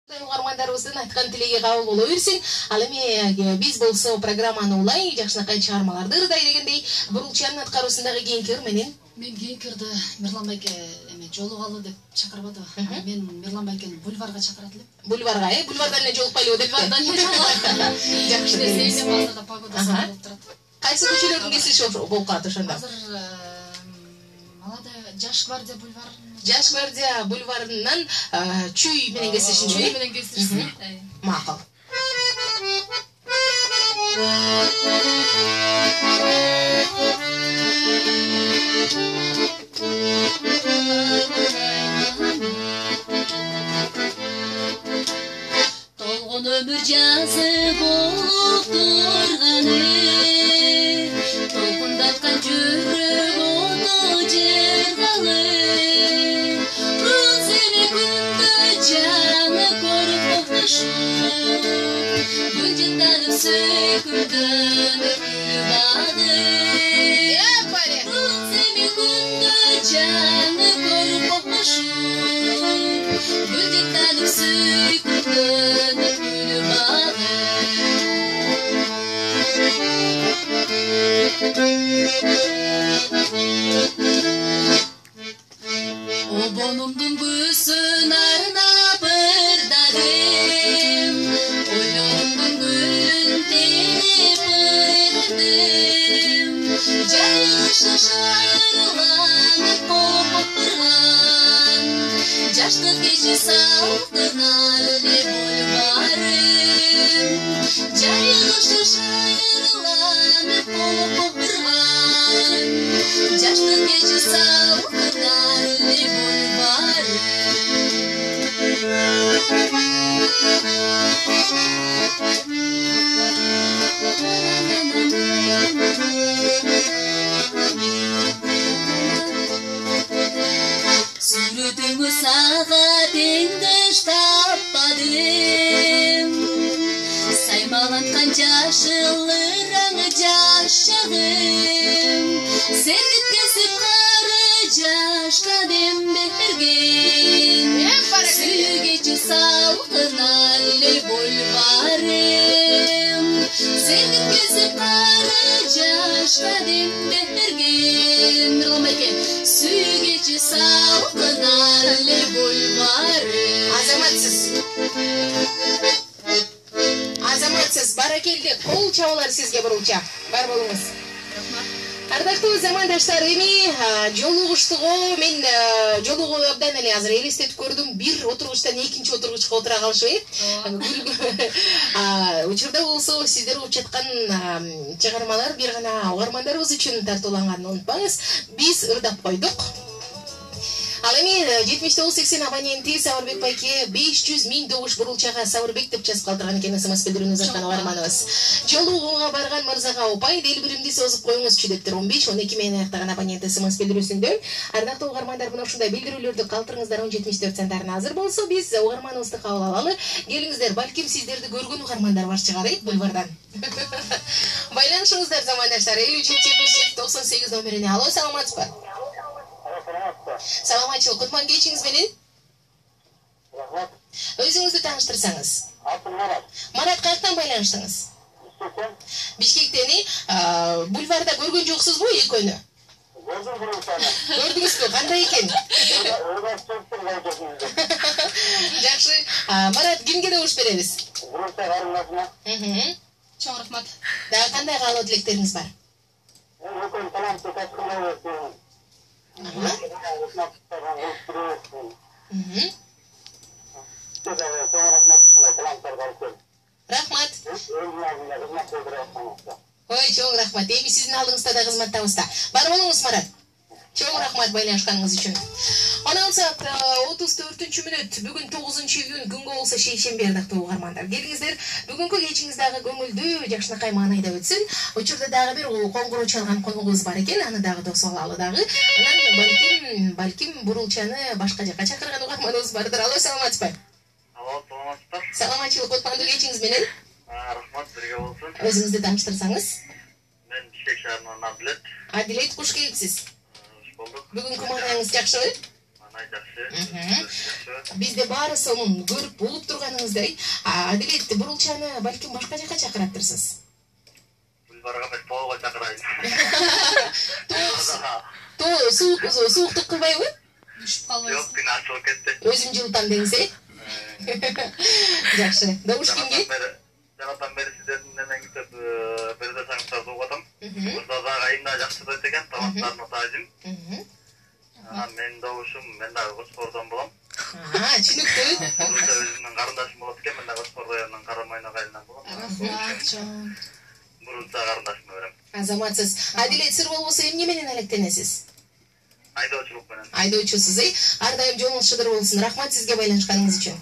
Угармандарыбыздын айткан тилеге кабыл боло берсин. Ал эми биз болсо программаны улай жакшынакай чыгармаларды ырдай дегендей бурулчанын аткаруусундагы кийинки менен мен кийинкирди Мирлан байке эми жолугалы деп чакырбады. Мен Мирлан байкени бульварга чакырат элем. Бульварга, бульвардан эле жолукпайлыбы деп. Бульвардан эле жолукпайлыбы. Жакшы нерсе базарда погода болуп турат. Кайсы көчөлөрдүн кесилиши болуп калат ошондо? Азыр Молодая Жаш гвардия бульвары. Жаш гвардия бульварынан Чүй менен кесилишин. Чүй менен кесилишин. Макул. Толгон өмүр жазып отурганы, толкундаткан жүрөк оту жергалы, сени күндө жаңы көрүп коштошуп, гүл жыттанып сүйкүмдөнүп бады. Сени күндө жаңы көрүп коштошуп, гүл жыттанып сүйкүмдөнүп Обонумдун күзүн арнап ырдадым, ойлонумдун гүлүн тенип ырдадым, жайгышы шайырланып копурган, жаштык кечи салкынар эле бульварым, жайгышы шайырланып копурган, жаштык кечи салкынар эле бульварым. Сүрөтүңү сага теңдеш таппадым, саймалаткан жашыл ырың жашагым, сергип кесип кары жашка дем берген, сүйгечи салкынар эле бульварым, сергип кесип кары жашка дем берген, Мирлан байке, сүйгечи салкынар эле бульварым. Азаматсыз, баракелде, кол чабуулар сизге бурулча. Бар болуңуз. Ардактуу замандаштар, эми жолугуштугу мен жолугуу абдан эле азыр элестетип көрдүм. Бир отургучтан экинчи отургучка отура калышпайбы. Учурда болсо сиздер угуп жаткан чыгармалар бир гана угармандарыбыз үчүн тартууланганын унутпаңыз. Биз ырдап койдук. Ал эми 7980 абоненти Сабырбек байке 500 000 добуш бурулчага Сабырбек деп жазып калтырган экен СМС билдирүүнү жазган угарманыбыз. Жолугууга барган мырзага упай дел биримди созуп коюңузчу дептир 15-12 менен аяктаган абонент СМС билдирүүсүндө. Ардактуу угармандар, мына ушундай билдирүүлөрдү калтырыңыздар 1074 сандарына азыр болсо биз угарманыбызды кабыл алалы. Келиңиздер, балким сиздерди көргөн угармандар бар чыгар бульвардан. Байланышыңыздар замандаштар 57-77-98 номерине. Алло, саламатсызбы? Саламатчылык, кутман кечиңиз менен? Өзүңүздү тааныштырсаңыз. Марат, каяктан байланыштыңыз? Бишкектен. Бульварда көргөн жоксузбу экөөнү? Көрдүңүзбү? Кандай экен? Жакшы. Марат, кимге добуш беребиз? Чоң рахмат. Дагы кандай каалоо тилектериңиз бар? Рахмат. Ой, чоң рахмат. Эми сиздин алдыңызда да кызматтабыз да. Бар болуңуз, Марат. Чоң рахмат байланышканыңыз үчүн. 16:34 бүгүн 9-июнь күнгө болсо шейшембе ардактуу угармандар. Келиңиздер, бүгүнкү кечиңиздагы көңүлдүү, жакшынакай маанайда өтсүн. Учурда дагы бир коңгуроо чалган конугубуз бар экен, аны дагы тосуп алалы дагы. Анан балким бурулчаны башка жакка чакырган угарманыбыз бардыр. Алло, саламатсызбы? Алло, саламатсыздар. Саламатчылык, кутмандуу кечиңиз менен? Рахмат, бирге болсун. Өзүңүздү тааныштырсаңыз? Мен Бишкек шаарынан Адилет. Адилет, куш келипсиз? Болдук. Бүгүнкү маанайыңыз жакшыбы? Жакшы. Бизде баары сонун көрүп болуп турганыңыздай, Адилет Бурулчаны балким башка жака чакыраттырсыз. Бульварга эмес, тоого чакырайын. Сууктук кылбайбы? Düşüp Жок, калбайсың. күн ачылып кетти. Өзүм жылытам деңиз, Жакшы. Добуш кимге? Жанатан бери сиздердин немеңиздеп берде саңыштарды угатам. Мурзада айында жакшы дейт экен, таланттарына таажим. Мен добушум, мен дагы Кочкордон болом. Түшүнүктүү. Бурулча өзүмдүн карындашым болот экен, мен дагы Кочкор районунун Карамайна айылынан болом. Рахмат, чоң. Бурулча карындашыма берем. Азаматсыз. Адилет, сыр болбосо эмне менен алектенесиз? Айдоочулук менен. Айдоочусуз, Ар дайым жолуңуз шыдыр болсун. Рахмат сизге байланышканыңыз үчүн.